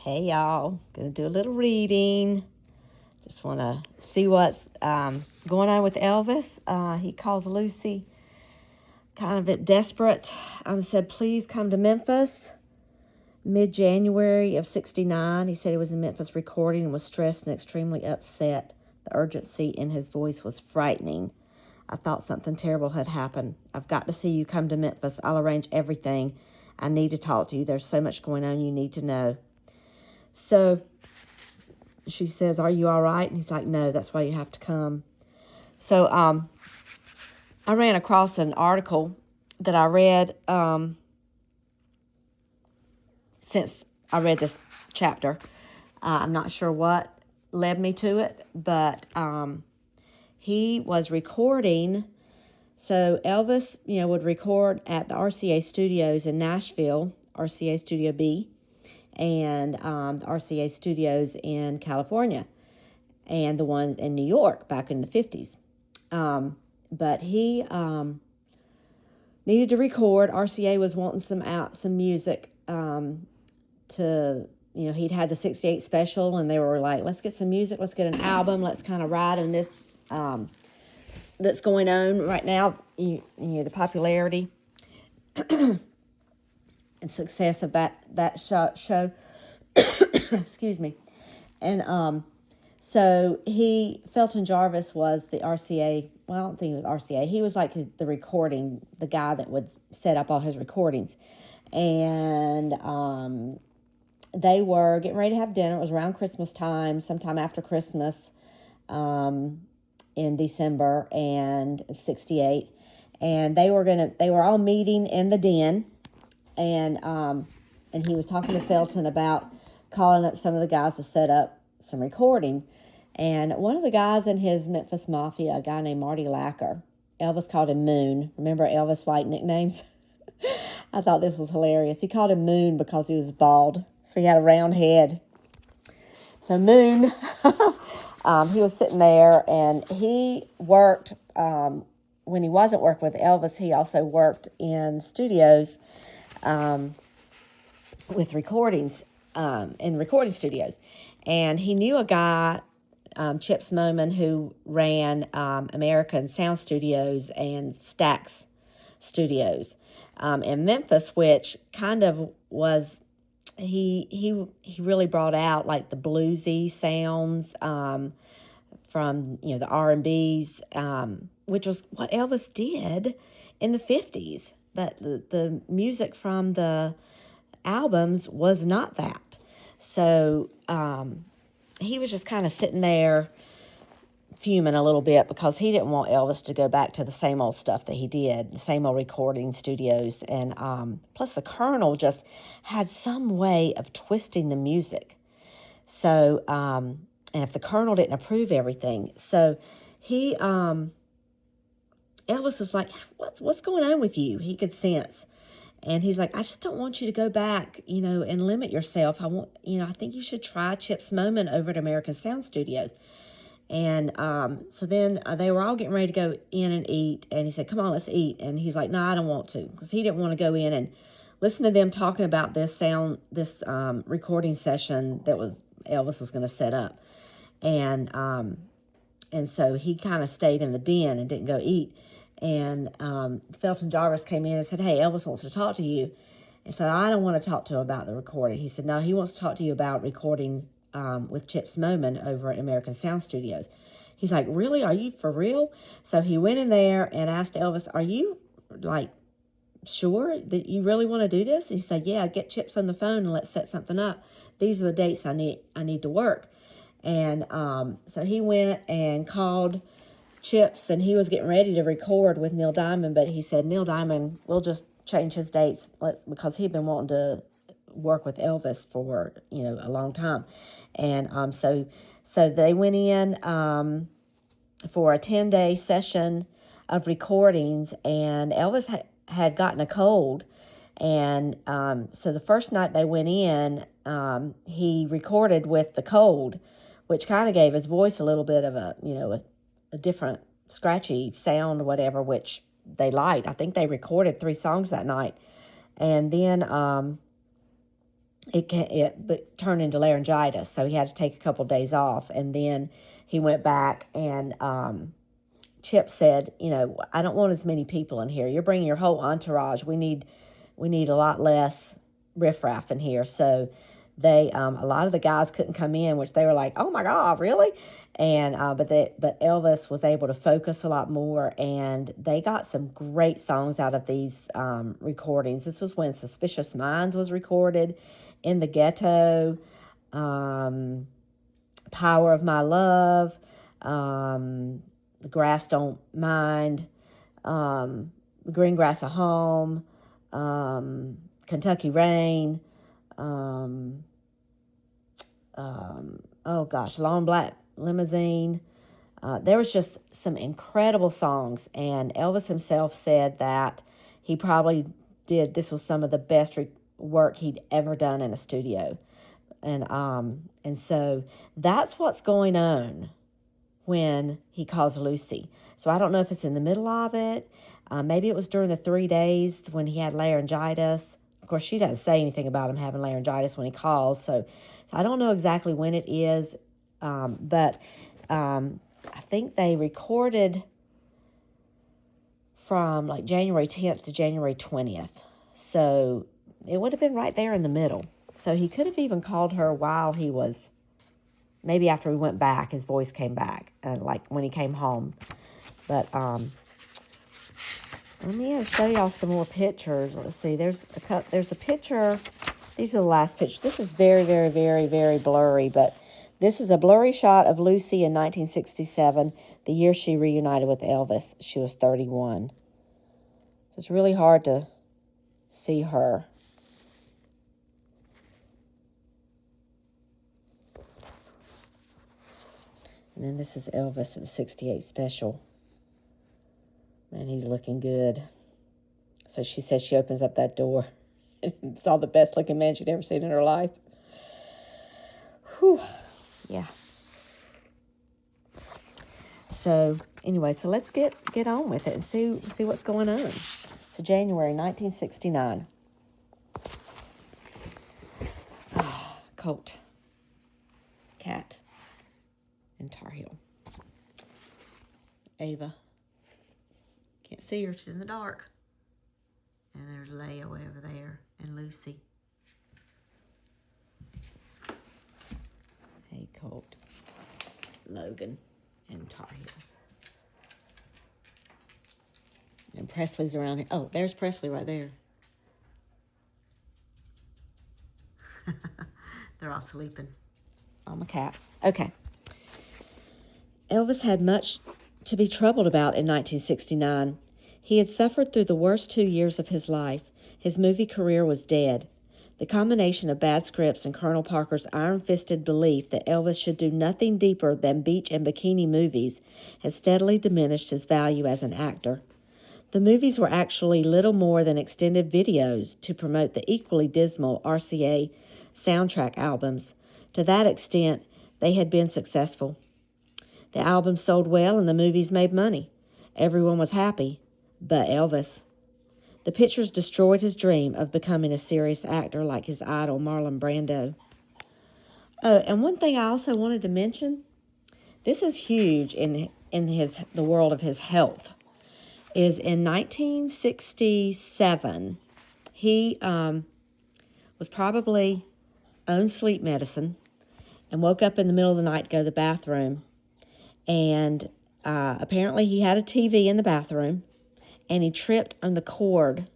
Hey y'all, gonna do a little reading. Just want to see what's going on with Elvis. He calls Lucy kind of at desperate. Said, please come to Memphis. Mid-January of 1969, he said he was in Memphis recording and was stressed and extremely upset. The urgency in his voice was frightening. I thought something terrible had happened. I've got to see you come to Memphis. I'll arrange everything. I need to talk to you. There's so much going on you need to know. So she says, are you all right? And he's like, no, that's why you have to come. So I ran across an article that I read since I read this chapter. I'm not sure what led me to it, but he was recording. So Elvis, would record at the RCA studios in Nashville, RCA Studio B, and the RCA studios in California, and the ones in New York back in the 50s. But he needed to record. RCA was wanting some music to, he'd had the 68 special, and they were like, let's get some music, let's get an album, let's kind of ride in this that's going on right now, the popularity and success of that show. Excuse me. And so Felton Jarvis was the RCA. Well, I don't think he was RCA. He was like the guy that would set up all his recordings. And they were getting ready to have dinner. It was around Christmas time, sometime after Christmas, in December of 1968. And they were all meeting in the den. And he was talking to Felton about calling up some of the guys to set up some recording. And one of the guys in his Memphis Mafia, a guy named Marty Lacker, Elvis called him Moon. Remember Elvis liked nicknames? I thought this was hilarious. He called him Moon because he was bald, so he had a round head. So Moon, he was sitting there, and he worked, when he wasn't working with Elvis, he also worked in studios with recordings, in recording studios. And he knew a guy, Chip Moman, who ran American Sound Studios and Stax Studios in Memphis, which kind of was, he really brought out like the bluesy sounds from the R&Bs, which was what Elvis did in the 50s. But the music from the albums was not that. So he was just kind of sitting there fuming a little bit because he didn't want Elvis to go back to the same old stuff that he did, the same old recording studios. And plus the Colonel just had some way of twisting the music. So, and if the Colonel didn't approve everything, so Elvis was like, what's going on with you? He could sense. And he's like, I just don't want you to go back, and limit yourself. I think you should try Chip's Moment over at American Sound Studios. And so then they were all getting ready to go in and eat. And he said, come on, let's eat. And he's like, no, I don't want to. Because he didn't want to go in and listen to them talking about this recording session that Elvis was going to set up. And so he kind of stayed in the den and didn't go eat. And Felton Jarvis came in and said, hey, Elvis wants to talk to you. And said, I don't want to talk to him about the recording. He said, no, he wants to talk to you about recording with Chip's Moment over at American Sound Studios. He's like, really? Are you for real? So he went in there and asked Elvis, are you, sure that you really want to do this? And he said, yeah, get Chips on the phone and let's set something up. These are the dates I need to work. And so he went and called Chips, and he was getting ready to record with Neil Diamond, but he said, Neil Diamond, we'll just change his dates because he'd been wanting to work with Elvis for, a long time. And so they went in for a 10-day session of recordings, and Elvis had gotten a cold. And so the first night they went in, he recorded with the cold, which kind of gave his voice a little bit of a different scratchy sound or whatever, which they liked. I think they recorded 3 songs that night. And then it turned into laryngitis, so he had to take a couple days off, and then he went back and Chip said, I don't want as many people in here. You're bringing your whole entourage. We need a lot less riffraff in here. So they a lot of the guys couldn't come in, which they were like, oh my God, really? And but Elvis was able to focus a lot more, and they got some great songs out of these recordings. This was when Suspicious Minds was recorded, In the Ghetto, Power of My Love, The Grass Don't Mind, Green Grass at Home, Kentucky Rain, Long Black Limousine. There was just some incredible songs, and Elvis himself said that he probably this was some of the best work he'd ever done in a studio. And so that's what's going on when he calls Lucy. So I don't know if it's in the middle of it. Maybe it was during the 3 days when he had laryngitis. Of course, she doesn't say anything about him having laryngitis when he calls. So I don't know exactly when it is. But I think they recorded from like January 10th to January 20th. So it would have been right there in the middle. So he could have even called her while he was, maybe after he went back, his voice came back, like when he came home. But let me show y'all some more pictures. Let's see. There's a picture. These are the last pictures. This is very, very, very, very blurry, but this is a blurry shot of Lucy in 1967, the year she reunited with Elvis. She was 31. So it's really hard to see her. And then this is Elvis at the 68 special. Man, he's looking good. So she says she opens up that door and saw the best looking man she'd ever seen in her life. Whew. Yeah. So anyway, so let's get on with it and see what's going on. So January 1969. Colt. Cat. In Tar Heel. Ava. Can't see her. She's in the dark. And there's Leia way over there. And Lucy. Hey, Colt. Logan. And Tar Heel. And Presley's around here. Oh, there's Presley right there. They're all sleeping. All my cats. Okay. Elvis had much to be troubled about in 1969. He had suffered through the worst 2 years of his life. His movie career was dead. The combination of bad scripts and Colonel Parker's iron-fisted belief that Elvis should do nothing deeper than beach and bikini movies had steadily diminished his value as an actor. The movies were actually little more than extended videos to promote the equally dismal RCA soundtrack albums. To that extent, they had been successful. The albums sold well and the movies made money. Everyone was happy, but Elvis. The pictures destroyed his dream of becoming a serious actor like his idol Marlon Brando. Oh, and one thing I also wanted to mention, this is huge in the world of his health, is in 1967, he was probably on sleep medicine and woke up in the middle of the night to go to the bathroom. And apparently he had a TV in the bathroom, and he tripped on the cord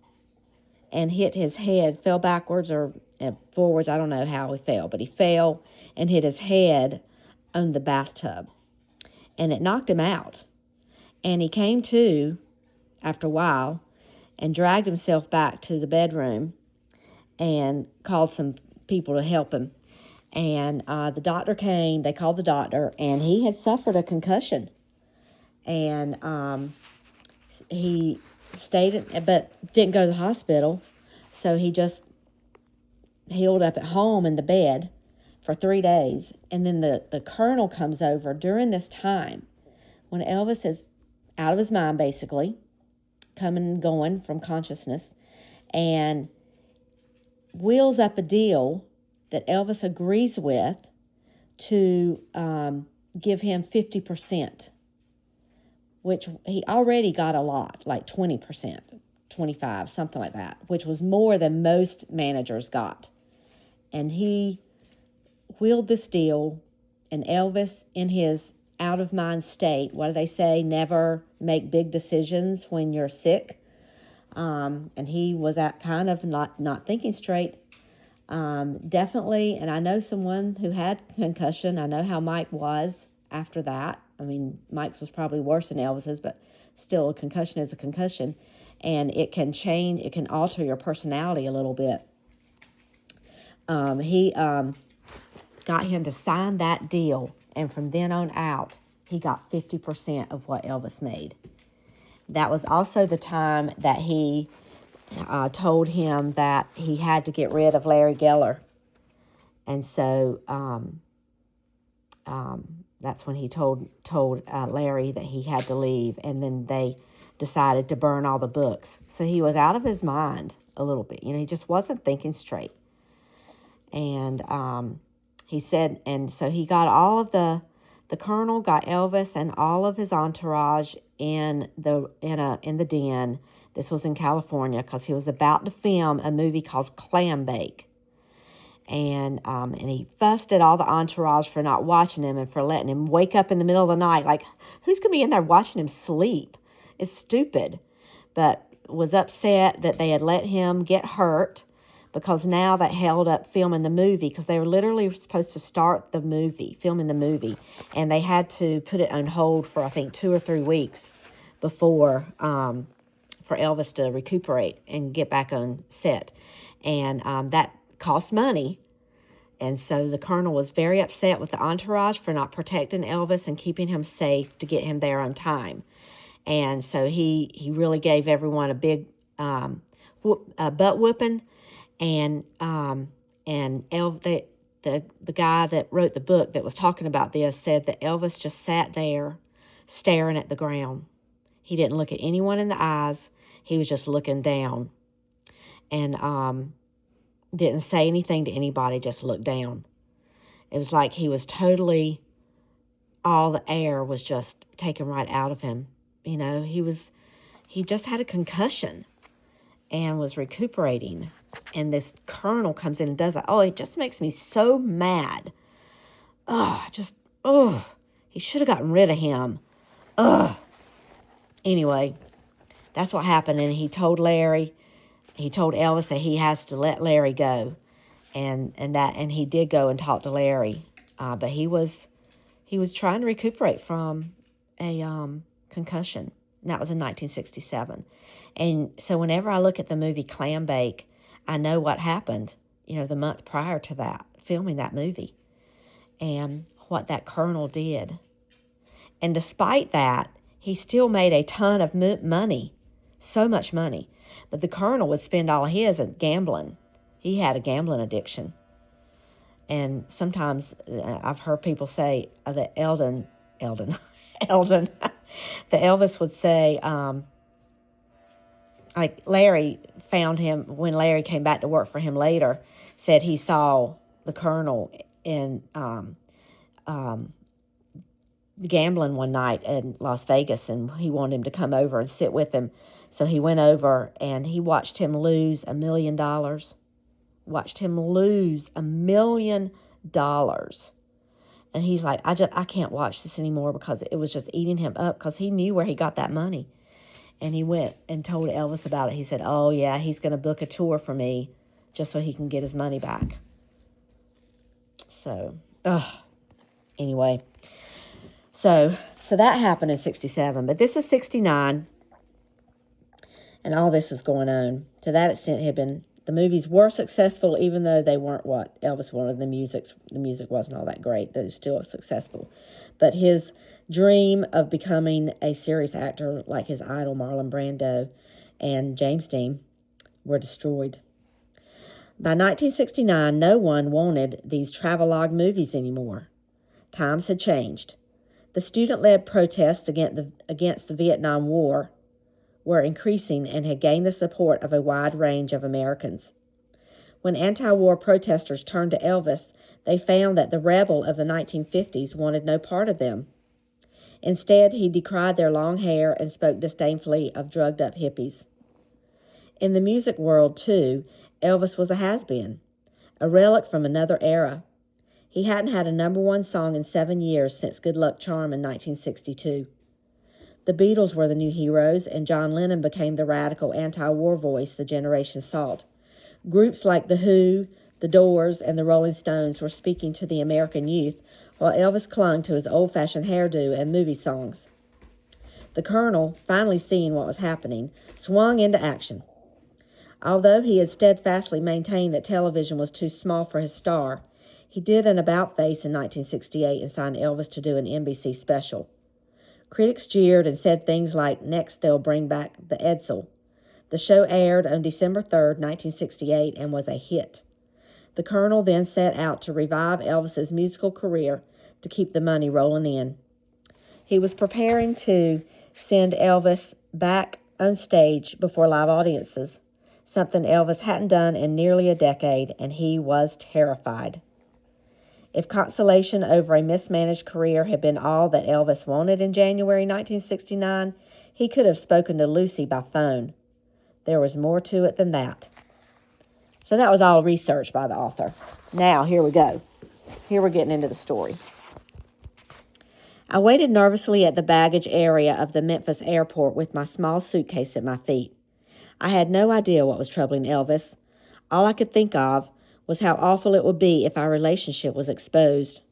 and hit his head, fell backwards or forwards. I don't know how he fell, but he fell and hit his head on the bathtub. And it knocked him out. And he came to after a while and dragged himself back to the bedroom and called some people to help him. And the doctor came, they called the doctor, and he had suffered a concussion. And he stayed, but didn't go to the hospital. So he just healed up at home in the bed for 3 days. And then the colonel comes over during this time when Elvis is out of his mind, basically, coming and going from consciousness, and wheels up a deal that Elvis agrees with to give him 50%, which he already got a lot, like 20%, 25, something like that, which was more than most managers got. And he wheeled this deal, and Elvis, in his out-of-mind state, what do they say? Never make big decisions when you're sick. And he was at kind of not thinking straight. Definitely, and I know someone who had concussion. I know how Mike was after that. I mean, Mike's was probably worse than Elvis's, but still, a concussion is a concussion. And it can change, it can alter your personality a little bit. He got him to sign that deal, and from then on out, he got 50% of what Elvis made. That was also the time that he told him that he had to get rid of Larry Geller. And so that's when he told Larry that he had to leave, and then they decided to burn all the books. So he was out of his mind a little bit. He just wasn't thinking straight. And he said, and so he got all of the Colonel got Elvis and all of his entourage in the den. This was in California because he was about to film a movie called Clam Bake. And he fussed at all the entourage for not watching him and for letting him wake up in the middle of the night. Like, who's going to be in there watching him sleep? It's stupid. But was upset that they had let him get hurt, because now that held up filming the movie, because they were literally supposed to start the movie, filming the movie, and they had to put it on hold for, I think, 2 or 3 weeks before for Elvis to recuperate and get back on set. And that cost money. And so the Colonel was very upset with the entourage for not protecting Elvis and keeping him safe to get him there on time. And so he really gave everyone a big butt whooping. And the guy that wrote the book that was talking about this said that Elvis just sat there staring at the ground. He didn't look at anyone in the eyes. He was just looking down, and didn't say anything to anybody, just looked down. It was like he was totally, all the air was just taken right out of him. He just had a concussion and was recuperating. And this Colonel comes in and does that. Oh, it just makes me so mad. He should have gotten rid of him. Anyway, that's what happened. And he told Elvis that he has to let Larry go. And he did go and talk to Larry. But he was trying to recuperate from a concussion. And that was in 1967. And so whenever I look at the movie Clam Bake, I know what happened, the month prior to that, filming that movie, and what that Colonel did. And despite that, he still made a ton of money, so much money. But the Colonel would spend all his at gambling. He had a gambling addiction. And sometimes I've heard people say that Eldon, that Elvis would say, like Larry found him, when Larry came back to work for him later, said he saw the Colonel in gambling one night in Las Vegas, and he wanted him to come over and sit with him. So he went over and he watched him lose $1 million. Watched him lose $1 million. And he's like, I can't watch this anymore, because it was just eating him up, because he knew where he got that money. And he went and told Elvis about it. He said, oh, yeah, he's going to book a tour for me just so he can get his money back. So, anyway. So that happened in 67. But this is 69. And all this is going on. To that extent, the movies were successful, even though they weren't what Elvis wanted. The music wasn't all that great. They were still successful. But his dream of becoming a serious actor like his idol Marlon Brando and James Dean were destroyed. By 1969, no one wanted these travelogue movies anymore. Times had changed. The student-led protests against the Vietnam War were increasing and had gained the support of a wide range of Americans. When anti-war protesters turned to Elvis, they found that the rebel of the 1950s wanted no part of them. Instead, he decried their long hair and spoke disdainfully of drugged-up hippies. In the music world, too, Elvis was a has-been, a relic from another era. He hadn't had a #1 song in 7 years since Good Luck Charm in 1962. The Beatles were the new heroes, and John Lennon became the radical anti-war voice the generation sought. Groups like The Who, The Doors, and the Rolling Stones were speaking to the American youth, while Elvis clung to his old-fashioned hairdo and movie songs. The Colonel, finally seeing what was happening, swung into action. Although he had steadfastly maintained that television was too small for his star, he did an about-face in 1968 and signed Elvis to do an NBC special. Critics jeered and said things like, "Next they'll bring back the Edsel." The show aired on December 3rd, 1968, and was a hit. The Colonel then set out to revive Elvis's musical career to keep the money rolling in. He was preparing to send Elvis back on stage before live audiences, something Elvis hadn't done in nearly a decade, and he was terrified. If consolation over a mismanaged career had been all that Elvis wanted in January 1969, he could have spoken to Lucy by phone. There was more to it than that. So that was all research by the author. Now, here we go. Here we're getting into the story. I waited nervously at the baggage area of the Memphis airport with my small suitcase at my feet. I had no idea what was troubling Elvis. All I could think of was how awful it would be if our relationship was exposed.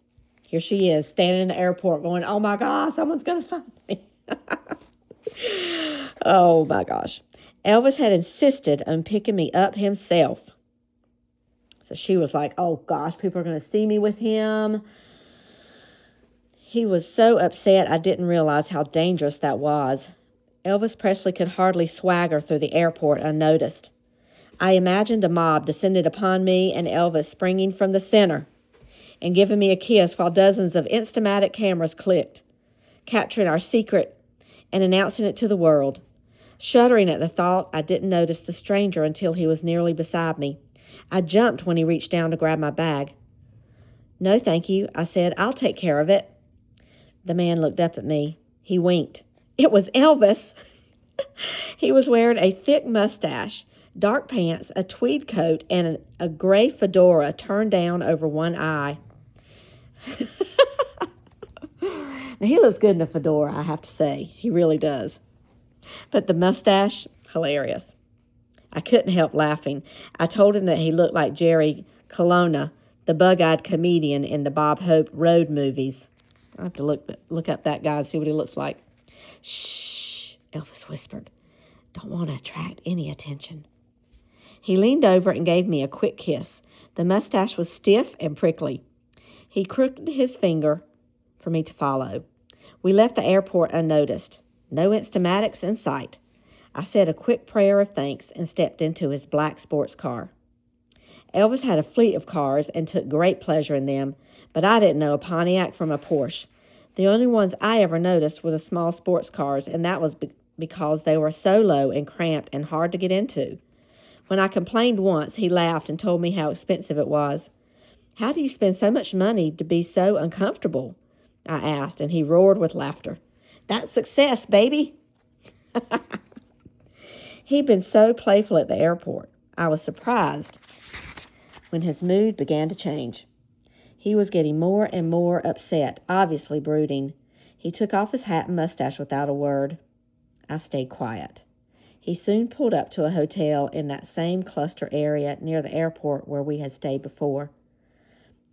Here she is, standing in the airport going, "Oh my God, someone's going to find me." Oh my gosh. Elvis had insisted on picking me up himself. So she was like, "Oh gosh, people are going to see me with him." He was so upset I didn't realize how dangerous that was. Elvis Presley could hardly swagger through the airport unnoticed. I imagined a mob descended upon me and Elvis springing from the center and giving me a kiss while dozens of Instamatic cameras clicked, capturing our secret and announcing it to the world. Shuddering at the thought, I didn't notice the stranger until he was nearly beside me. I jumped when he reached down to grab my bag. "No, thank you," I said. "I'll take care of it." The man looked up at me. He winked. It was Elvis. He was wearing a thick mustache, dark pants, a tweed coat, and a gray fedora turned down over one eye. Now, he looks good in a fedora, I have to say. He really does. But the mustache, hilarious. I couldn't help laughing. I told him that he looked like Jerry Colonna, the bug-eyed comedian in the Bob Hope Road movies. I have to look up that guy and see what he looks like. "Shh," Elvis whispered. "Don't want to attract any attention." He leaned over and gave me a quick kiss. The mustache was stiff and prickly. He crooked his finger for me to follow. We left the airport unnoticed. No Instamatics in sight. I said a quick prayer of thanks and stepped into his black sports car. Elvis had a fleet of cars and took great pleasure in them, but I didn't know a Pontiac from a Porsche. The only ones I ever noticed were the small sports cars, and that was because they were so low and cramped and hard to get into. When I complained once, he laughed and told me how expensive it was. "How do you spend so much money to be so uncomfortable?" I asked, and he roared with laughter. "That's success, baby." He'd been so playful at the airport. I was surprised when his mood began to change. He was getting more and more upset, obviously brooding. He took off his hat and mustache without a word. I stayed quiet. He soon pulled up to a hotel in that same cluster area near the airport where we had stayed before.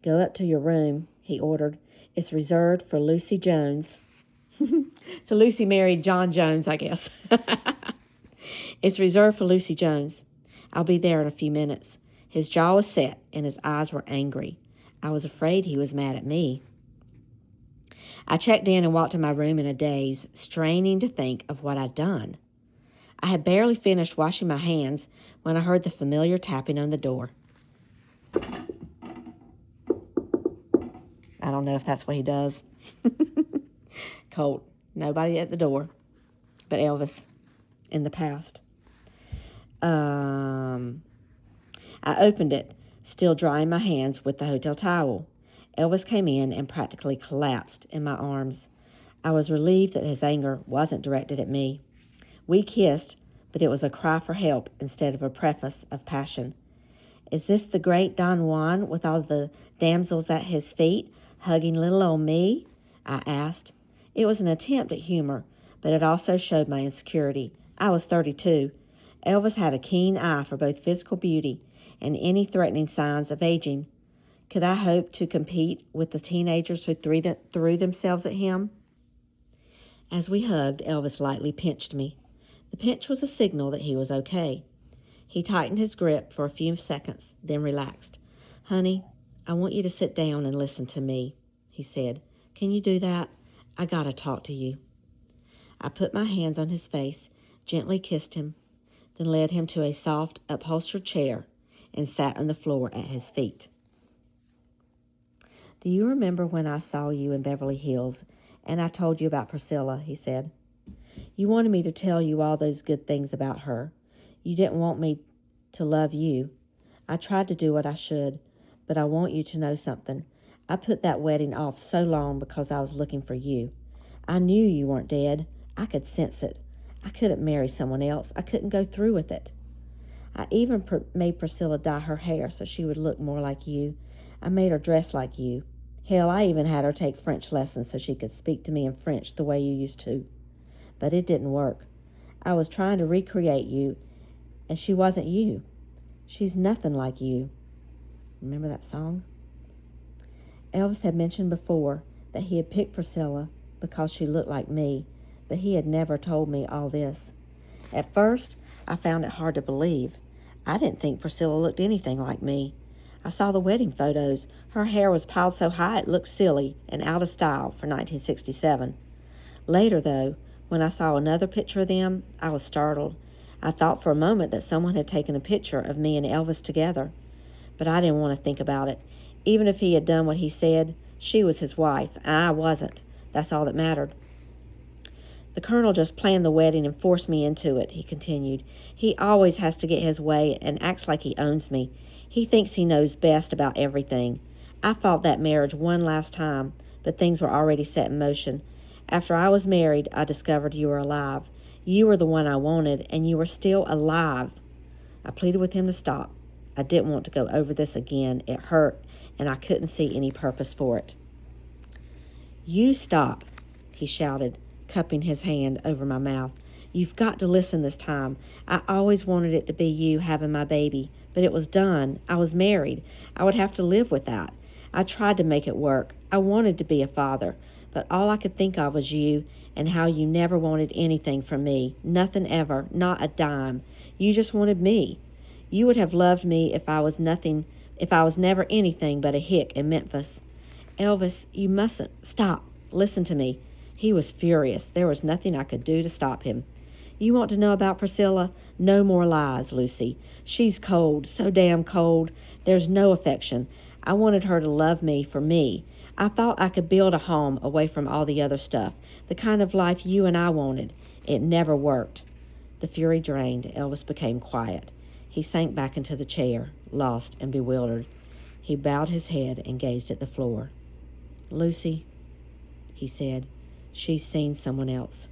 "Go up to your room," he ordered. "It's reserved for Lucy Jones." So Lucy married John Jones, I guess. "It's reserved for Lucy Jones. I'll be there in a few minutes." His jaw was set and his eyes were angry. I was afraid he was mad at me. I checked in and walked to my room in a daze, straining to think of what I'd done. I had barely finished washing my hands when I heard the familiar tapping on the door. I don't know if that's what he does. Colt, nobody at the door but Elvis in the past. I opened it, still drying my hands with the hotel towel. Elvis came in and practically collapsed in my arms. I was relieved that his anger wasn't directed at me. We kissed, but it was a cry for help instead of a preface of passion. Is this the great Don Juan with all the damsels at his feet, hugging little old me? I asked. It was an attempt at humor, but it also showed my insecurity. I was 32. Elvis had a keen eye for both physical beauty and any threatening signs of aging. Could I hope to compete with the teenagers who threw themselves at him? As we hugged, Elvis lightly pinched me. The pinch was a signal that he was okay. He tightened his grip for a few seconds, then relaxed. Honey, I want you to sit down and listen to me, he said. Can you do that? I gotta talk to you. I put my hands on his face, gently kissed him, then led him to a soft, upholstered chair and sat on the floor at his feet. Do you remember when I saw you in Beverly Hills and I told you about Priscilla, he said. You wanted me to tell you all those good things about her. You didn't want me to love you. I tried to do what I should, but I want you to know something. I put that wedding off so long because I was looking for you. I knew you weren't dead. I could sense it. I couldn't marry someone else. I couldn't go through with it. I even made Priscilla dye her hair so she would look more like you. I made her dress like you. Hell, I even had her take French lessons so she could speak to me in French the way you used to. But it didn't work. I was trying to recreate you, and she wasn't you. She's nothing like you. Remember that song? Elvis had mentioned before that he had picked Priscilla because she looked like me, but he had never told me all this. At first, I found it hard to believe. I didn't think Priscilla looked anything like me. I saw the wedding photos. Her hair was piled so high it looked silly and out of style for 1967. Later, though, when I saw another picture of them, I was startled. I thought for a moment that someone had taken a picture of me and Elvis together. But I didn't want to think about it. Even if he had done what he said, she was his wife, and I wasn't. That's all that mattered. The Colonel just planned the wedding and forced me into it, he continued. He always has to get his way and acts like he owns me. He thinks he knows best about everything. I fought that marriage one last time, but things were already set in motion. After I was married, I discovered you were alive. You were the one I wanted, and you were still alive. I pleaded with him to stop. I didn't want to go over this again. It hurt, and I couldn't see any purpose for it. You stop, he shouted, cupping his hand over my mouth. You've got to listen this time. I always wanted it to be you having my baby, but it was done. I was married. I would have to live with that. I tried to make it work. I wanted to be a father, but all I could think of was you and how you never wanted anything from me. Nothing ever, not a dime. You just wanted me. You would have loved me if I was never anything but a hick in Memphis. Elvis, you mustn't. Stop. Listen to me. He was furious. There was nothing I could do to stop him. You want to know about Priscilla? No more lies, Lucy. She's cold, so damn cold. There's no affection. I wanted her to love me for me. I thought I could build a home away from all the other stuff, the kind of life you and I wanted. It never worked. The fury drained. Elvis became quiet. He sank back into the chair, lost and bewildered. He bowed his head and gazed at the floor. Lucy, he said, she's seen someone else.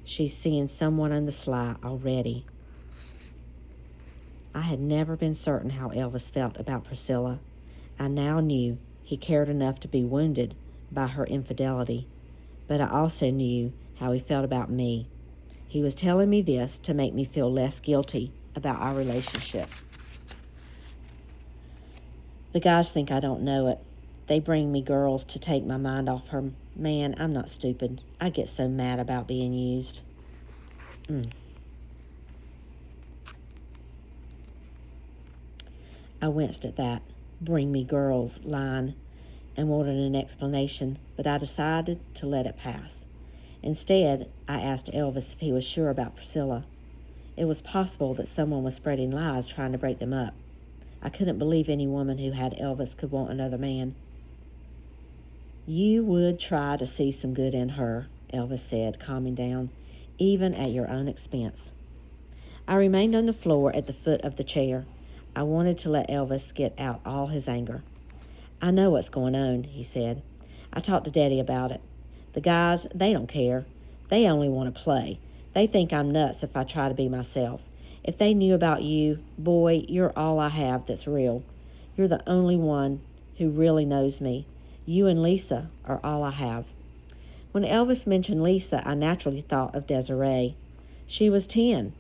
She's seeing someone on the sly already. I had never been certain how Elvis felt about Priscilla. I now knew he cared enough to be wounded by her infidelity, but I also knew how he felt about me. He was telling me this to make me feel less guilty about our relationship. The guys think I don't know it. They bring me girls to take my mind off her. Man, I'm not stupid. I get so mad about being used. I winced at that "bring me girls" line and wanted an explanation, but I decided to let it pass. Instead, I asked Elvis if he was sure about Priscilla. It was possible that someone was spreading lies trying to break them up. I couldn't believe any woman who had Elvis could want another man. You would try to see some good in her, Elvis said, calming down, even at your own expense. I remained on the floor at the foot of the chair. I wanted to let Elvis get out all his anger. I know what's going on, he said. I talked to Daddy about it. The guys, they don't care. They only want to play. They think I'm nuts if I try to be myself. If they knew about you, boy, you're all I have that's real. You're the only one who really knows me. You and Lisa are all I have. When Elvis mentioned Lisa, I naturally thought of Desiree. She was 10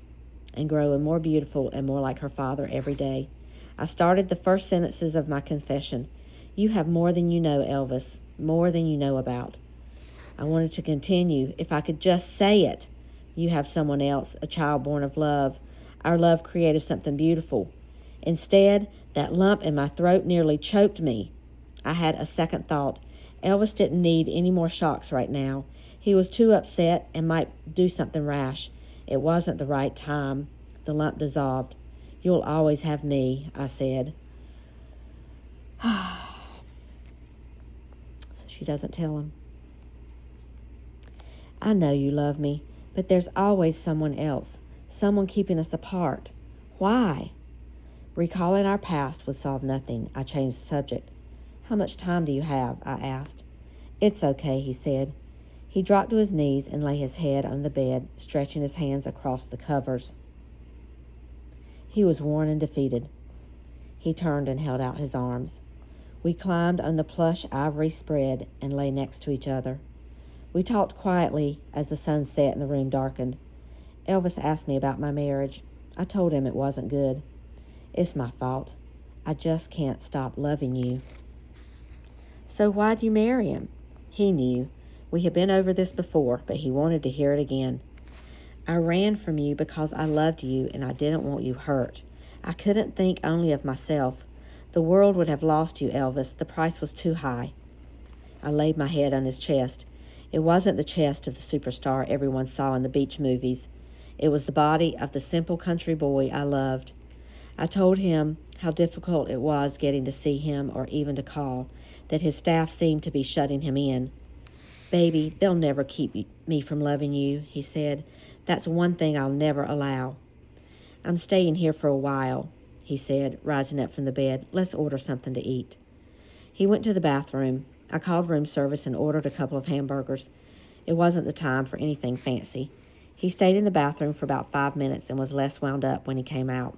and growing more beautiful and more like her father every day. I started the first sentences of my confession. You have more than you know, Elvis, more than you know about. I wanted to continue. If I could just say it. You have someone else, a child born of love. Our love created something beautiful. Instead, that lump in my throat nearly choked me. I had a second thought. Elvis didn't need any more shocks right now. He was too upset and might do something rash. It wasn't the right time. The lump dissolved. You'll always have me, I said. So she doesn't tell him. I know you love me, but there's always someone else, someone keeping us apart. Why? Recalling our past would solve nothing. I changed the subject. How much time do you have? I asked. It's okay, he said. He dropped to his knees and lay his head on the bed, stretching his hands across the covers. He was worn and defeated. He turned and held out his arms. We climbed on the plush ivory spread and lay next to each other. We talked quietly as the sun set and the room darkened. Elvis asked me about my marriage. I told him it wasn't good. It's my fault. I just can't stop loving you. So why'd you marry him? He knew. We had been over this before, but he wanted to hear it again. I ran from you because I loved you and I didn't want you hurt. I couldn't think only of myself. The world would have lost you, Elvis. The price was too high. I laid my head on his chest. It wasn't the chest of the superstar everyone saw in the beach movies. It was the body of the simple country boy I loved. I told him how difficult it was getting to see him or even to call, that his staff seemed to be shutting him in. Baby, they'll never keep me from loving you, he said. That's one thing I'll never allow. I'm staying here for a while, he said, rising up from the bed. Let's order something to eat. He went to the bathroom. I called room service and ordered a couple of hamburgers. It wasn't the time for anything fancy. He stayed in the bathroom for about 5 minutes and was less wound up when he came out.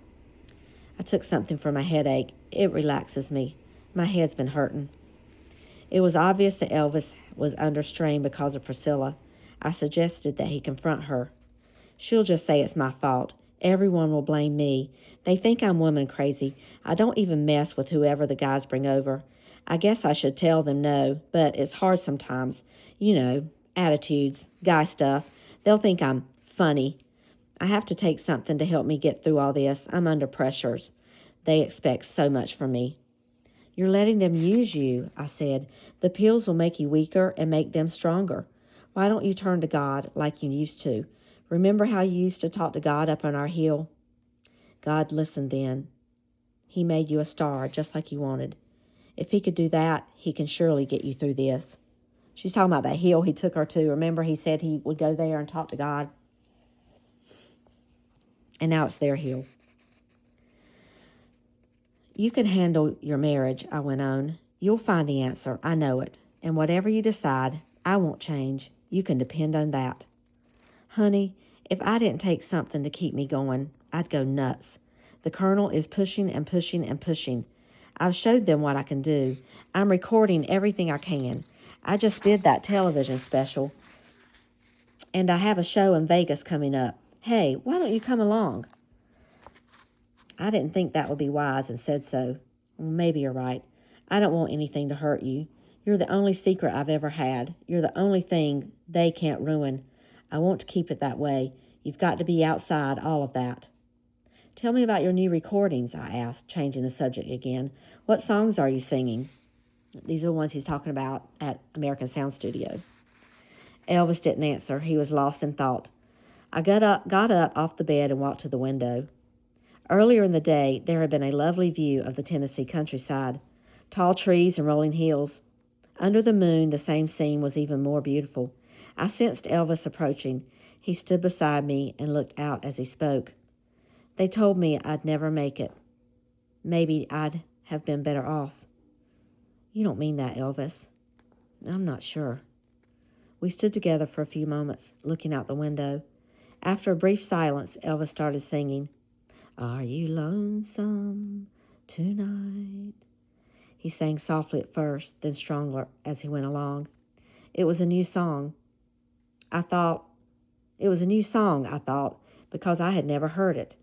I took something for my headache. It relaxes me. My head's been hurting. It was obvious that Elvis was under strain because of Priscilla. I suggested that he confront her. She'll just say it's my fault. Everyone will blame me. They think I'm woman crazy. I don't even mess with whoever the guys bring over. I guess I should tell them no, but it's hard sometimes. You know, attitudes, guy stuff. They'll think I'm funny. I have to take something to help me get through all this. I'm under pressures. They expect so much from me. You're letting them use you, I said. The pills will make you weaker and make them stronger. Why don't you turn to God like you used to? Remember how you used to talk to God up on our hill? God listened then. He made you a star just like you wanted. If he could do that, he can surely get you through this. She's talking about that hill he took her to. Remember, he said he would go there and talk to God? And now it's their hill. You can handle your marriage, I went on. You'll find the answer, I know it. And whatever you decide, I won't change. You can depend on that. Honey, if I didn't take something to keep me going, I'd go nuts. The Colonel is pushing and pushing and pushing. I've showed them what I can do. I'm recording everything I can. I just did that television special. And I have a show in Vegas coming up. Hey, why don't you come along? I didn't think that would be wise and said so. Well, maybe you're right. I don't want anything to hurt you. You're the only secret I've ever had. You're the only thing they can't ruin. I want to keep it that way. You've got to be outside all of that. Tell me about your new recordings, I asked, changing the subject again. What songs are you singing? These are the ones he's talking about at American Sound Studio. Elvis didn't answer. He was lost in thought. I got up off the bed and walked to the window. Earlier in the day, there had been a lovely view of the Tennessee countryside, tall trees and rolling hills. Under the moon, the same scene was even more beautiful. I sensed Elvis approaching. He stood beside me and looked out as he spoke. They told me I'd never make it. maybe I'd have been better off. You don't mean that, Elvis. I'm not sure. We stood together for a few moments, looking out the window. After a brief silence, Elvis started singing, Are you lonesome tonight? He sang softly at first, then stronger as he went along. It was a new song. I thought, because I had never heard it.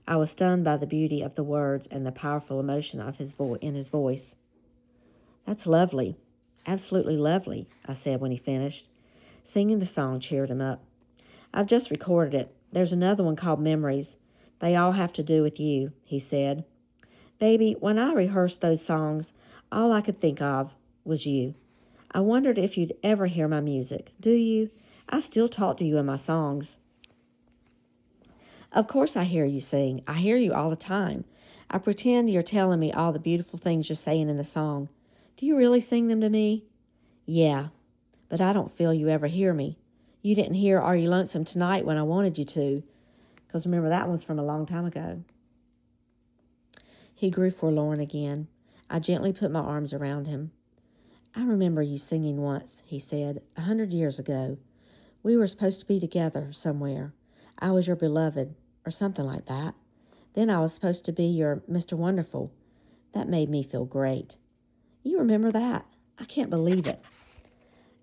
I was stunned by the beauty of the words and the powerful emotion of in his voice. That's lovely, absolutely lovely, I said when he finished. Singing the song cheered him up. I've just recorded it. There's another one called Memories. They all have to do with you, he said. Baby, when I rehearsed those songs, all I could think of was you. I wondered if you'd ever hear my music. Do you? I still talk to you in my songs. Of course I hear you sing. I hear you all the time. I pretend you're telling me all the beautiful things you're saying in the song. Do you really sing them to me? Yeah, but I don't feel you ever hear me. You didn't hear Are You Lonesome Tonight when I wanted you to, because remember, that one's from a long time ago. He grew forlorn again. I gently put my arms around him. I remember you singing once, he said, 100 years ago. We were supposed to be together somewhere. I was your beloved, or something like that. Then I was supposed to be your Mr. Wonderful. That made me feel great. You remember that? I can't believe it.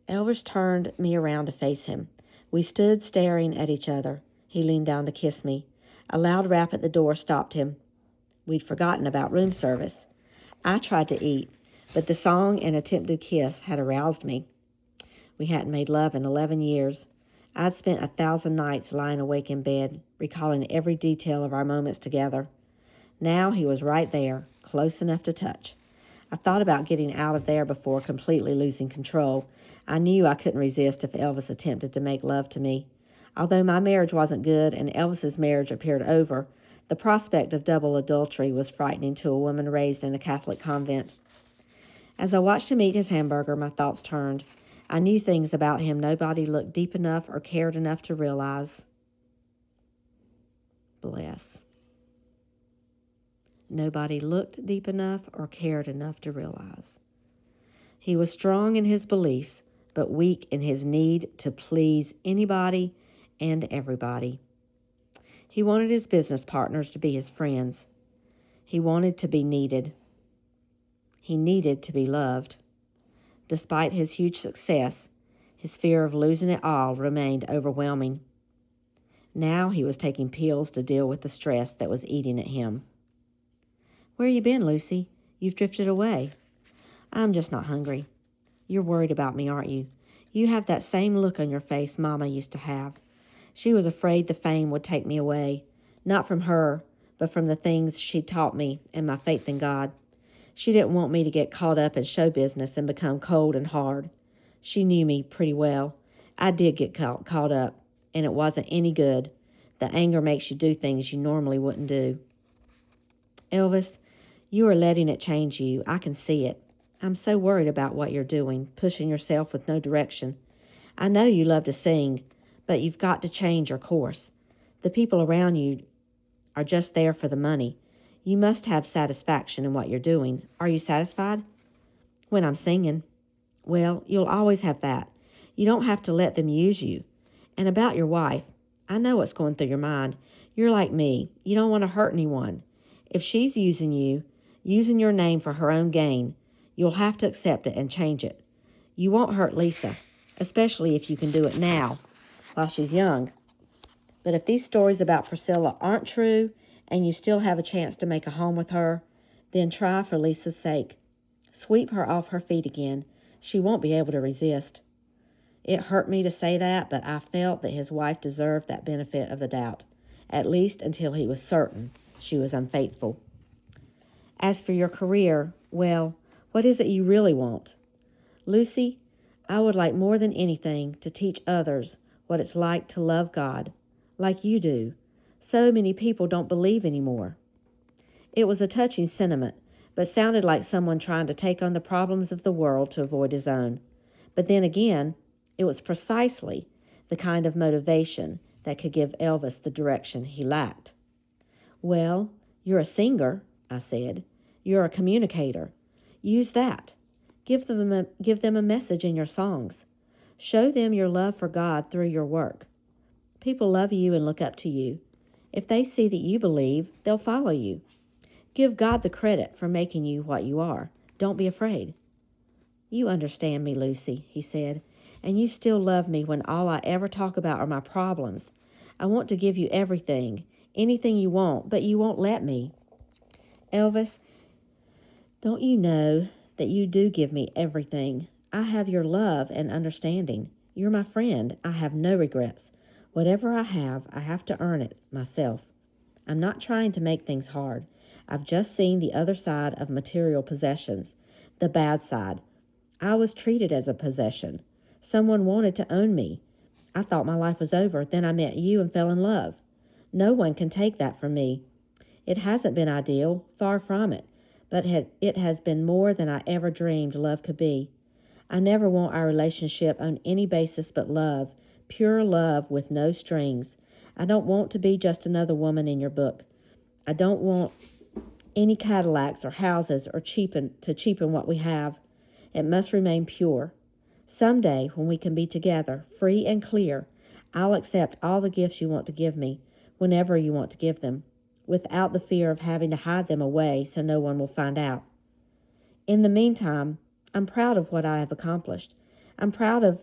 Elvis turned me around to face him. We stood staring at each other. He leaned down to kiss me. A loud rap at the door stopped him. We'd forgotten about room service. I tried to eat, but the song and attempted kiss had aroused me. We hadn't made love in 11 years. I'd spent 1,000 nights lying awake in bed, recalling every detail of our moments together. Now he was right there, close enough to touch. I thought about getting out of there before completely losing control. I knew I couldn't resist if Elvis attempted to make love to me. Although my marriage wasn't good and Elvis's marriage appeared over, the prospect of double adultery was frightening to a woman raised in a Catholic convent. As I watched him eat his hamburger, my thoughts turned. I knew things about him nobody looked deep enough or cared enough to realize. Bless. Nobody looked deep enough or cared enough to realize. He was strong in his beliefs, but weak in his need to please anybody and everybody. He wanted his business partners to be his friends. He wanted to be needed. He needed to be loved. Despite his huge success, his fear of losing it all remained overwhelming. Now he was taking pills to deal with the stress that was eating at him. Where you been, Lucy? You've drifted away. I'm just not hungry. You're worried about me, aren't you? You have that same look on your face Mama used to have. She was afraid the fame would take me away, not from her, but from the things she taught me and my faith in God. She didn't want me to get caught up in show business and become cold and hard. She knew me pretty well. I did get caught up, and it wasn't any good. The anger makes you do things you normally wouldn't do. Elvis, you are letting it change you. I can see it. I'm so worried about what you're doing, pushing yourself with no direction. I know you love to sing, but you've got to change your course. The people around you are just there for the money. You must have satisfaction in what you're doing. Are you satisfied? When I'm singing. Well, you'll always have that. You don't have to let them use you. And about your wife, I know what's going through your mind. You're like me. You don't want to hurt anyone. If she's using you, using your name for her own gain, you'll have to accept it and change it. You won't hurt Lisa, especially if you can do it now, while she's young. But if these stories about Priscilla aren't true, and you still have a chance to make a home with her, then try for Lisa's sake. Sweep her off her feet again. She won't be able to resist. It hurt me to say that, but I felt that his wife deserved that benefit of the doubt, at least until he was certain she was unfaithful. As for your career, well, what is it you really want? Lucy, I would like more than anything to teach others what it's like to love God, like you do. So many people don't believe anymore. It was a touching sentiment, but sounded like someone trying to take on the problems of the world to avoid his own. But then again, it was precisely the kind of motivation that could give Elvis the direction he lacked. Well, you're a singer, I said. You're a communicator. Use that. Give them a message in your songs. Show them your love for God through your work. People love you and look up to you. If they see that you believe, they'll follow you. Give God the credit for making you what you are. Don't be afraid. You understand me, Lucy, he said, and you still love me when all I ever talk about are my problems. I want to give you everything, anything you want, but you won't let me. Elvis, don't you know that you do give me everything? I have your love and understanding. You're my friend. I have no regrets. Whatever I have to earn it myself. I'm not trying to make things hard. I've just seen the other side of material possessions, the bad side. I was treated as a possession. Someone wanted to own me. I thought my life was over. Then I met you and fell in love. No one can take that from me. It hasn't been ideal, far from it, but it has been more than I ever dreamed love could be. I never want our relationship on any basis but love, pure love with no strings. I don't want to be just another woman in your book. I don't want any Cadillacs or houses or cheapen what we have. It must remain pure. Someday, when we can be together, free and clear, I'll accept all the gifts you want to give me, whenever you want to give them, without the fear of having to hide them away so no one will find out. In the meantime, I'm proud of what I have accomplished. I'm proud of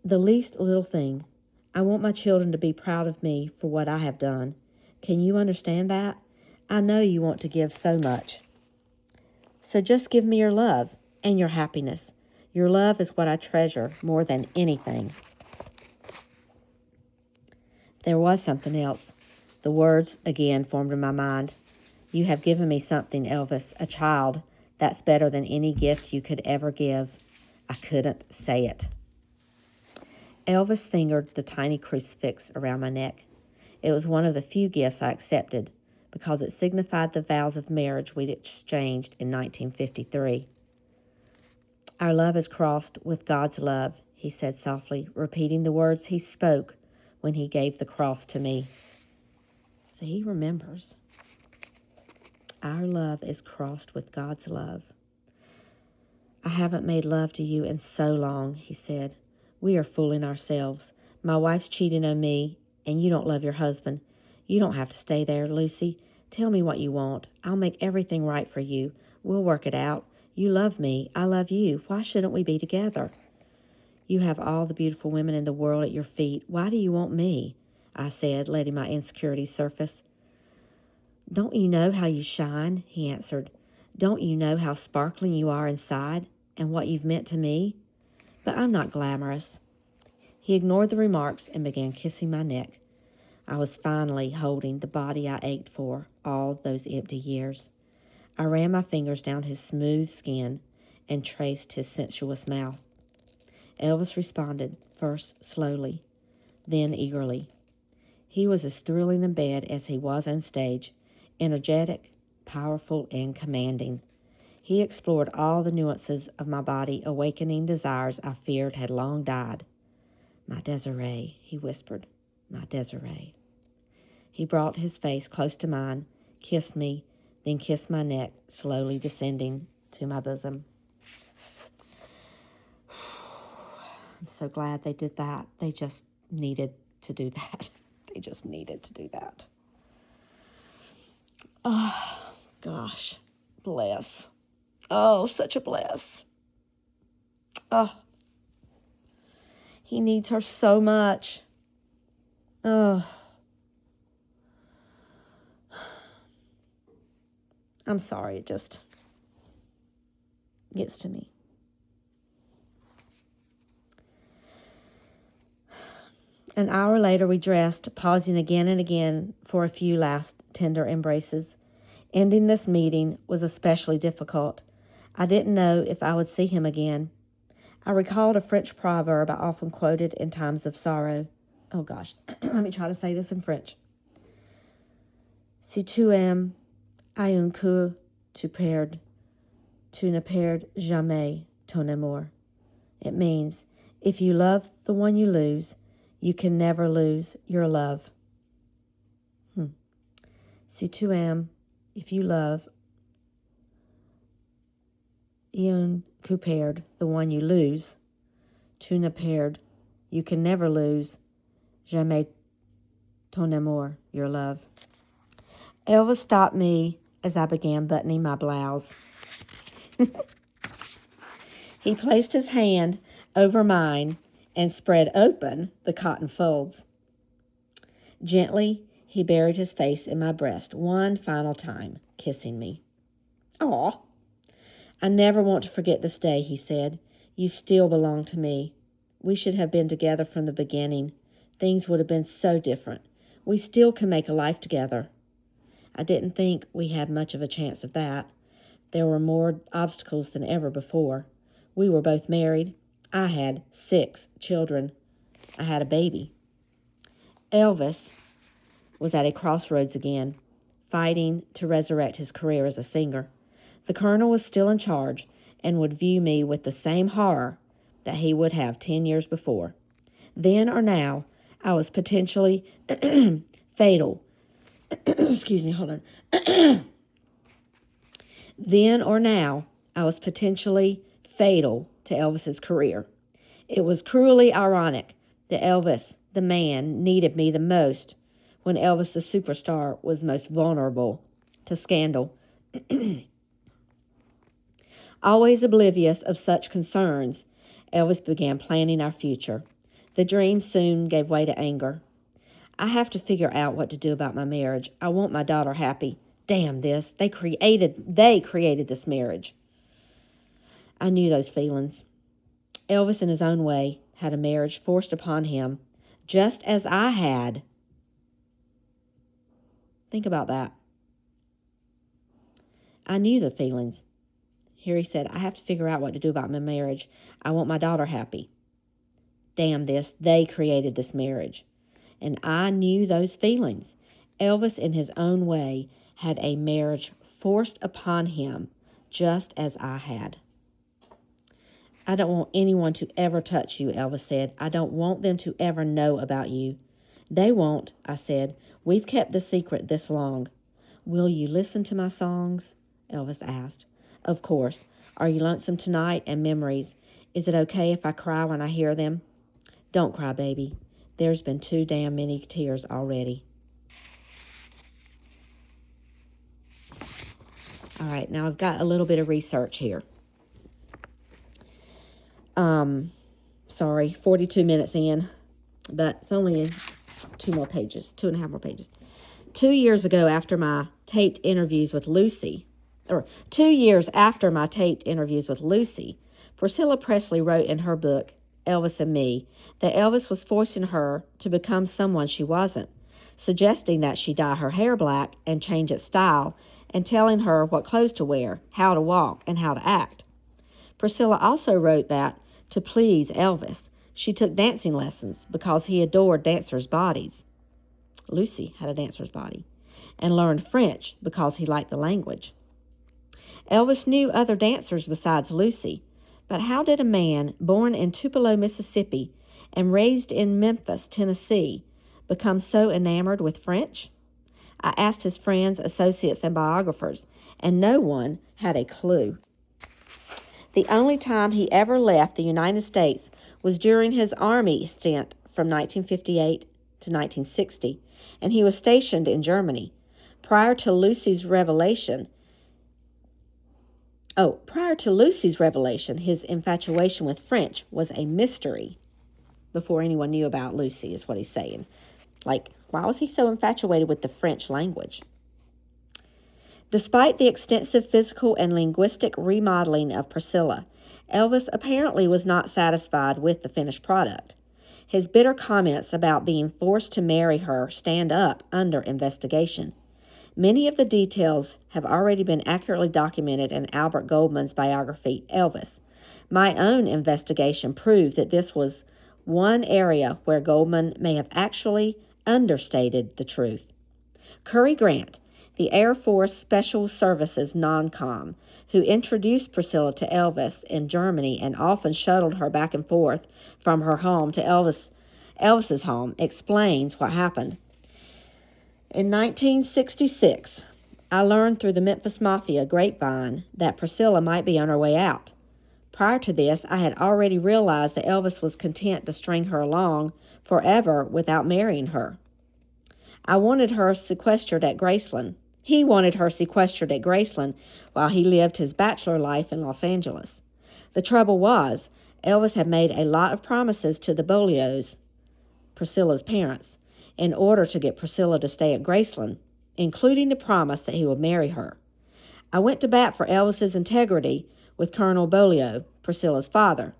the least little thing. I want my children to be proud of me for what I have done. Can you understand that? I know you want to give so much. So just give me your love and your happiness. Your love is what I treasure more than anything. There was something else. The words again formed in my mind. You have given me something, Elvis, a child. That's better than any gift you could ever give. I couldn't say it. Elvis fingered the tiny crucifix around my neck. It was one of the few gifts I accepted because it signified the vows of marriage we'd exchanged in 1953. Our love is crossed with God's love, he said softly, repeating the words he spoke when he gave the cross to me. So he remembers. Our love is crossed with God's love. I haven't made love to you in so long, he said. We are fooling ourselves. My wife's cheating on me, and you don't love your husband. You don't have to stay there, Lucy. Tell me what you want. I'll make everything right for you. We'll work it out. You love me. I love you. Why shouldn't we be together? You have all the beautiful women in the world at your feet. Why do you want me? I said, letting my insecurities surface. Don't you know how you shine? He answered. Don't you know how sparkling you are inside and what you've meant to me? But I'm not glamorous. He ignored the remarks and began kissing my neck. I was finally holding the body I ached for all those empty years. I ran my fingers down his smooth skin and traced his sensuous mouth. Elvis responded, first slowly, then eagerly. He was as thrilling in bed as he was on stage, energetic, powerful, and commanding. He explored all the nuances of my body, awakening desires I feared had long died. My Desiree, he whispered, my Desiree. He brought his face close to mine, kissed me, then kissed my neck, slowly descending to my bosom. I'm so glad they did that. They just needed to do that. They just needed to do that. Oh, gosh. Bless. Oh, such a bless. Oh. He needs her so much. Oh. I'm sorry, it just gets to me. An hour later, we dressed, pausing again and again for a few last tender embraces. Ending this meeting was especially difficult. I didn't know if I would see him again. I recalled a French proverb I often quoted in times of sorrow. Oh gosh, let me try to say this in French. Si tu aimes à un coup tu perds, tu ne perds jamais ton amour. It means, if you love the one you lose, you can never lose your love. Si tu aimes, if you love Un coup perd, the one you lose. Tu ne perds, you can never lose. Jamais ton amour, your love. Elvis stopped me as I began buttoning my blouse. He placed his hand over mine and spread open the cotton folds. Gently, he buried his face in my breast one final time, kissing me. Aw. I never want to forget this day, he said. You still belong to me. We should have been together from the beginning. Things would have been so different. We still can make a life together. I didn't think we had much of a chance of that. There were more obstacles than ever before. We were both married. I had 6 children. I had a baby. Elvis was at a crossroads again, fighting to resurrect his career as a singer. The Colonel was still in charge and would view me with the same horror that he would have 10 years before. Then or now, I was potentially fatal. Excuse me, hold on. Then or now, I was potentially fatal to Elvis's career. It was cruelly ironic that Elvis, the man, needed me the most when Elvis, the superstar, was most vulnerable to scandal. Always oblivious of such concerns, Elvis began planning our future. The dream soon gave way to anger. I have to figure out what to do about my marriage. I want my daughter happy. Damn this. They created this marriage. I knew those feelings. Elvis, in his own way, had a marriage forced upon him, just as I had. Think about that. I knew the feelings. Here he said, I have to figure out what to do about my marriage. I want my daughter happy. Damn this. They created this marriage. And I knew those feelings. Elvis, in his own way, had a marriage forced upon him, just as I had. I don't want anyone to ever touch you, Elvis said. I don't want them to ever know about you. They won't, I said. We've kept the secret this long. Will you listen to my songs? Elvis asked. Of course. Are You Lonesome Tonight and Memories? Is it okay if I cry when I hear them? Don't cry, baby. There's been too damn many tears already. All right, now I've got a little bit of research here. 42 minutes in, but it's only 2.5 more pages. 2 years ago, after my taped interviews with Lucy, Priscilla Presley wrote in her book, Elvis and Me, that Elvis was forcing her to become someone she wasn't, suggesting that she dye her hair black and change its style, and telling her what clothes to wear, how to walk, and how to act. Priscilla also wrote that, to please Elvis, she took dancing lessons because he adored dancers' bodies. Lucy had a dancer's body. And learned French because he liked the language. Elvis knew other dancers besides Lucy, but how did a man born in Tupelo, Mississippi, and raised in Memphis, Tennessee, become so enamored with French? I asked his friends, associates, and biographers, and no one had a clue. The only time he ever left the United States was during his Army stint from 1958 to 1960, and he was stationed in Germany. Prior to Lucy's revelation, his infatuation with French was a mystery before anyone knew about Lucy, is what he's saying. Like, why was he so infatuated with the French language? Despite the extensive physical and linguistic remodeling of Priscilla, Elvis apparently was not satisfied with the finished product. His bitter comments about being forced to marry her stand up under investigation. Many of the details have already been accurately documented in Albert Goldman's biography, Elvis. My own investigation proved that this was one area where Goldman may have actually understated the truth. Curry Grant, the Air Force Special Services non-com, who introduced Priscilla to Elvis in Germany and often shuttled her back and forth from her home to Elvis's home, explains what happened. In 1966, I learned through the Memphis Mafia grapevine that Priscilla might be on her way out. Prior to this, I had already realized that Elvis was content to string her along forever without marrying her. I wanted her sequestered at Graceland. He wanted her sequestered at Graceland while he lived his bachelor life in Los Angeles. The trouble was, Elvis had made a lot of promises to the Beaulieu's, Priscilla's parents, in order to get Priscilla to stay at Graceland, including the promise that he would marry her. I went to bat for Elvis's integrity with Colonel Beaulieu, Priscilla's father.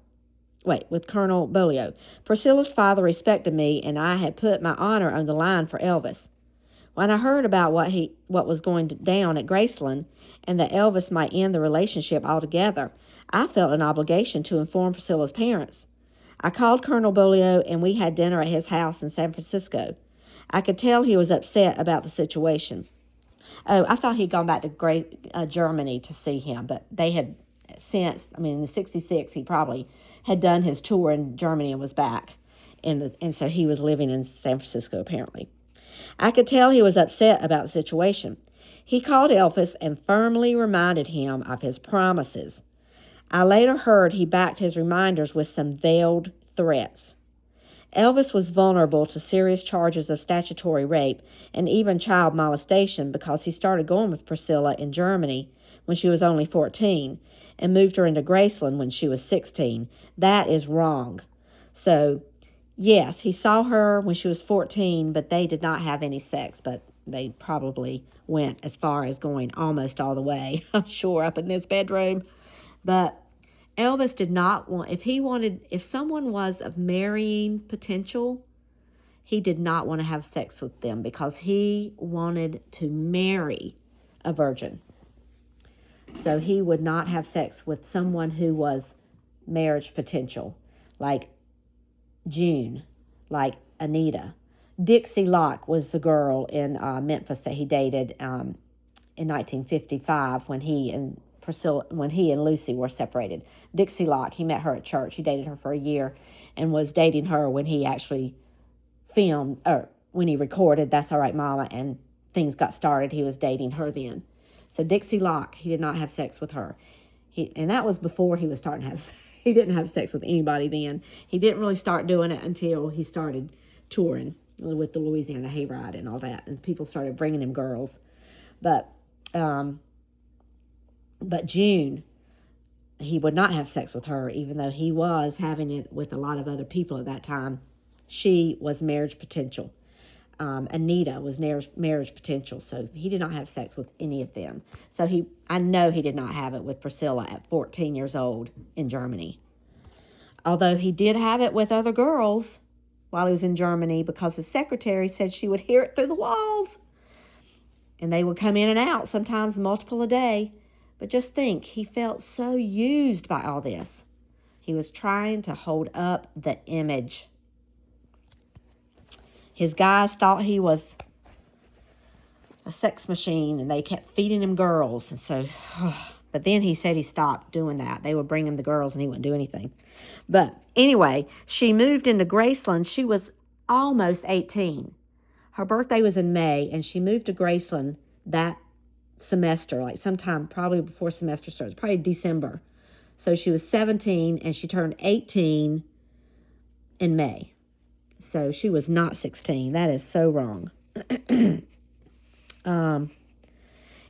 With Colonel Beaulieu. Priscilla's father respected me, and I had put my honor on the line for Elvis. When I heard about what was going down at Graceland and that Elvis might end the relationship altogether, I felt an obligation to inform Priscilla's parents. I called Colonel Beaulieu, and we had dinner at his house in San Francisco. I could tell he was upset about the situation. Oh, I thought he'd gone back to Germany to see him, but they had since, in '66, he probably had done his tour in Germany and was back. And so he was living in San Francisco, apparently. I could tell he was upset about the situation. He called Elvis and firmly reminded him of his promises. I later heard he backed his reminders with some veiled threats. Elvis was vulnerable to serious charges of statutory rape and even child molestation because he started going with Priscilla in Germany when she was only 14 and moved her into Graceland when she was 16. That is wrong. So, yes, he saw her when she was 14, but they did not have any sex, but they probably went as far as going almost all the way, I'm sure, up in this bedroom. But Elvis did not want, if someone was of marrying potential, he did not want to have sex with them because he wanted to marry a virgin. So he would not have sex with someone who was marriage potential, like June, like Anita. Dixie Locke was the girl in Memphis that he dated in 1955 when he and Lucy were separated. Dixie Locke, he met her at church. He dated her for a year and was dating her when he actually when he recorded That's All Right Mama and things got started. He was dating her then. So Dixie Locke, he did not have sex with her. And that was before he was starting to have he didn't have sex with anybody then. He didn't really start doing it until he started touring with the Louisiana Hayride and all that. And people started bringing him girls. But June, he would not have sex with her, even though he was having it with a lot of other people at that time. She was marriage potential. Anita was marriage potential, so he did not have sex with any of them. So I know he did not have it with Priscilla at 14 years old in Germany. Although he did have it with other girls while he was in Germany because his secretary said she would hear it through the walls. And they would come in and out, sometimes multiple a day. But just think, he felt so used by all this. He was trying to hold up the image. His guys thought he was a sex machine, and they kept feeding him girls. And so, but then he said he stopped doing that. They would bring him the girls, and he wouldn't do anything. But anyway, she moved into Graceland. She was almost 18. Her birthday was in May, and she moved to Graceland that semester, like sometime probably before semester starts, probably December. So she was 17, and she turned 18 in May. So she was not 16. That is so wrong.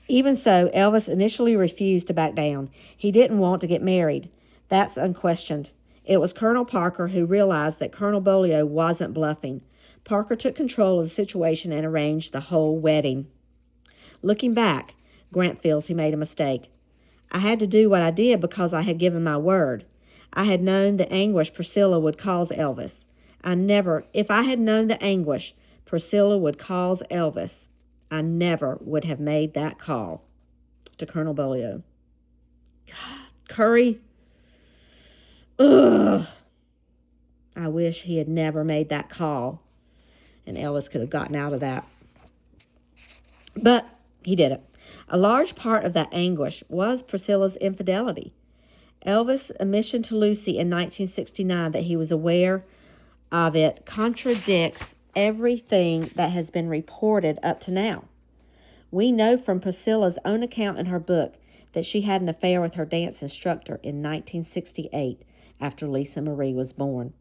Even so, Elvis initially refused to back down. He didn't want to get married. That's unquestioned. It was Colonel Parker who realized that Colonel Beaulieu wasn't bluffing. Parker took control of the situation and arranged the whole wedding. Looking back, Grant feels he made a mistake. I had to do what I did because I had given my word. I had known the anguish Priscilla would cause Elvis. If I had known the anguish Priscilla would cause Elvis, I never would have made that call. To Colonel Beaulieu. God, Curry. Ugh. I wish he had never made that call and Elvis could have gotten out of that. But he didn't. A large part of that anguish was Priscilla's infidelity. Elvis' admission to Lucy in 1969 that he was aware of it contradicts everything that has been reported up to now. We know from Priscilla's own account in her book that she had an affair with her dance instructor in 1968 after Lisa Marie was born.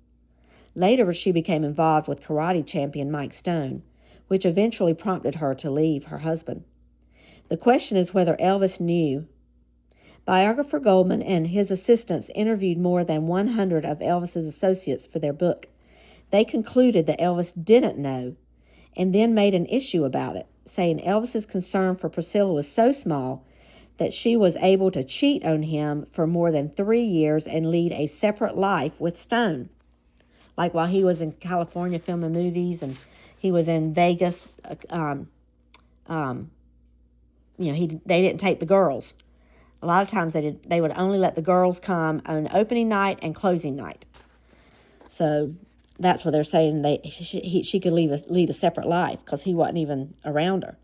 Later, she became involved with karate champion Mike Stone, which eventually prompted her to leave her husband. The question is whether Elvis knew. Biographer Goldman and his assistants interviewed more than 100 of Elvis's associates for their book. They concluded that Elvis didn't know and then made an issue about it, saying Elvis's concern for Priscilla was so small that she was able to cheat on him for more than 3 years and lead a separate life with Stone. Like while he was in California filming movies and he was in Vegas, they didn't take the girls. A lot of times they would only let the girls come on opening night and closing night. So that's what they're saying. She could lead a separate life because he wasn't even around her.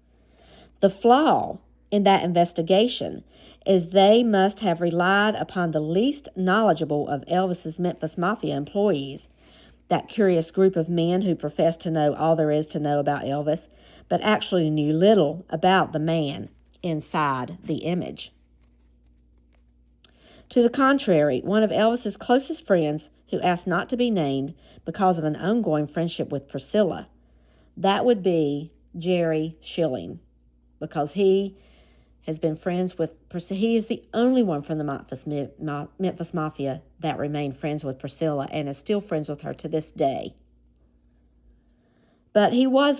The flaw in that investigation is they must have relied upon the least knowledgeable of Elvis's Memphis Mafia employees, that curious group of men who profess to know all there is to know about Elvis, but actually knew little about the man inside the image. To the contrary, one of Elvis's closest friends, who asked not to be named because of an ongoing friendship with Priscilla, that would be Jerry Schilling, because he has been friends with Priscilla. He is the only one from the Memphis Mafia that remained friends with Priscilla and is still friends with her to this day. But he was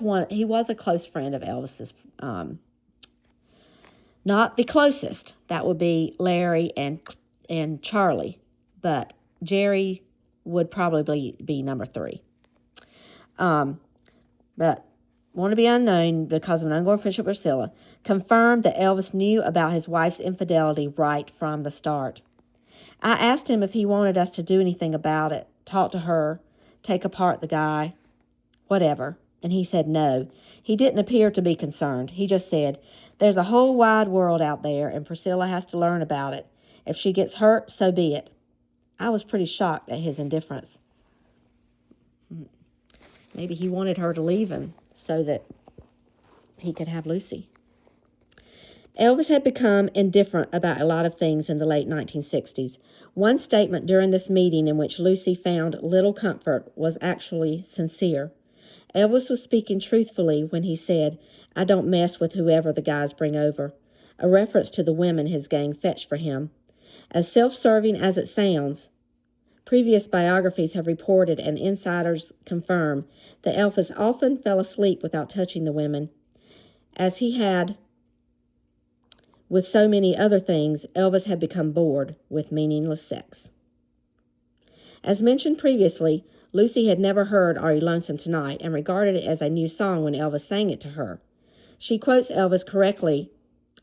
a close friend of Elvis's. Not the closest. That would be Larry and Charlie, but Jerry would probably be number 3. But want to be unknown because of an ongoing friendship with Priscilla, confirmed that Elvis knew about his wife's infidelity right from the start. I asked him if he wanted us to do anything about it, talk to her, take apart the guy, whatever, and he said no. He didn't appear to be concerned. He just said, "There's a whole wide world out there, and Priscilla has to learn about it. If she gets hurt, so be it." I was pretty shocked at his indifference. Maybe he wanted her to leave him so that he could have Lucy. Elvis had become indifferent about a lot of things in the late 1960s. One statement during this meeting in which Lucy found little comfort was actually sincere. Elvis was speaking truthfully when he said, "I don't mess with whoever the guys bring over," a reference to the women his gang fetched for him. As self-serving as it sounds, previous biographies have reported and insiders confirm that Elvis often fell asleep without touching the women. As he had with so many other things, Elvis had become bored with meaningless sex. As mentioned previously, Lucy had never heard Are You Lonesome Tonight and regarded it as a new song when Elvis sang it to her. She quotes Elvis correctly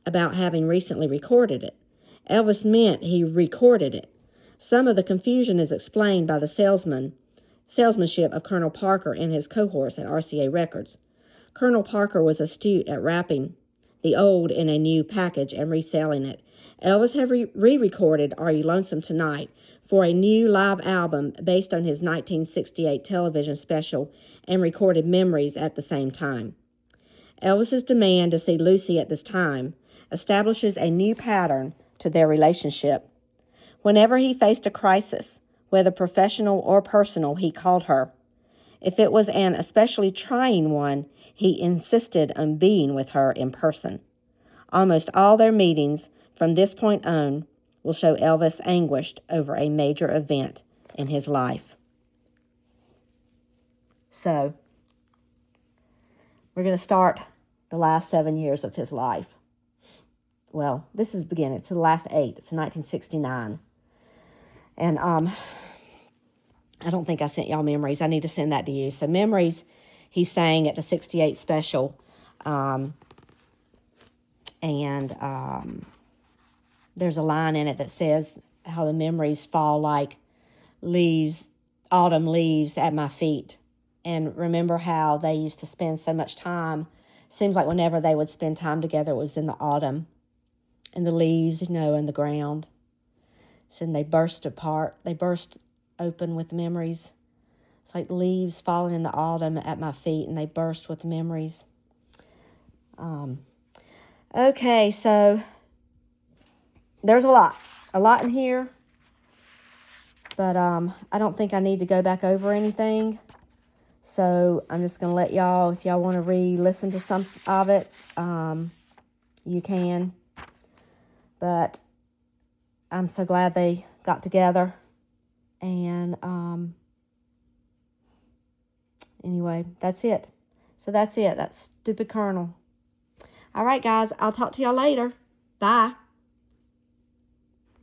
about having recently recorded it. Elvis meant he recorded it. Some of the confusion is explained by the salesmanship of Colonel Parker and his cohorts at RCA Records. Colonel Parker was astute at wrapping the old in a new package and reselling it. Elvis had re-recorded Are You Lonesome Tonight for a new live album based on his 1968 television special and recorded Memories at the same time. Elvis's demand to see Lucy at this time establishes a new pattern to their relationship. Whenever he faced a crisis, whether professional or personal, he called her. If it was an especially trying one, he insisted on being with her in person. Almost all their meetings from this point on will show Elvis anguished over a major event in his life. So, we're going to start the last 7 years of his life. Well, this is the beginning. It's the last 8. It's 1969. And I don't think I sent y'all Memories. I need to send that to you. So Memories, he sang at the 68 special. There's a line in it that says how the memories fall like leaves, autumn leaves at my feet. And remember how they used to spend so much time. Seems like whenever they would spend time together, it was in the autumn. And the leaves, in the ground. So then they burst apart. They burst open with memories. It's like leaves falling in the autumn at my feet, and they burst with memories. Okay, so there's a lot in here, but I don't think I need to go back over anything. So I'm just going to let y'all, if y'all want to re-listen to some of it, you can. But I'm so glad they got together. And anyway, that's it. So that's it. That's Stupid Colonel. All right, guys. I'll talk to y'all later. Bye.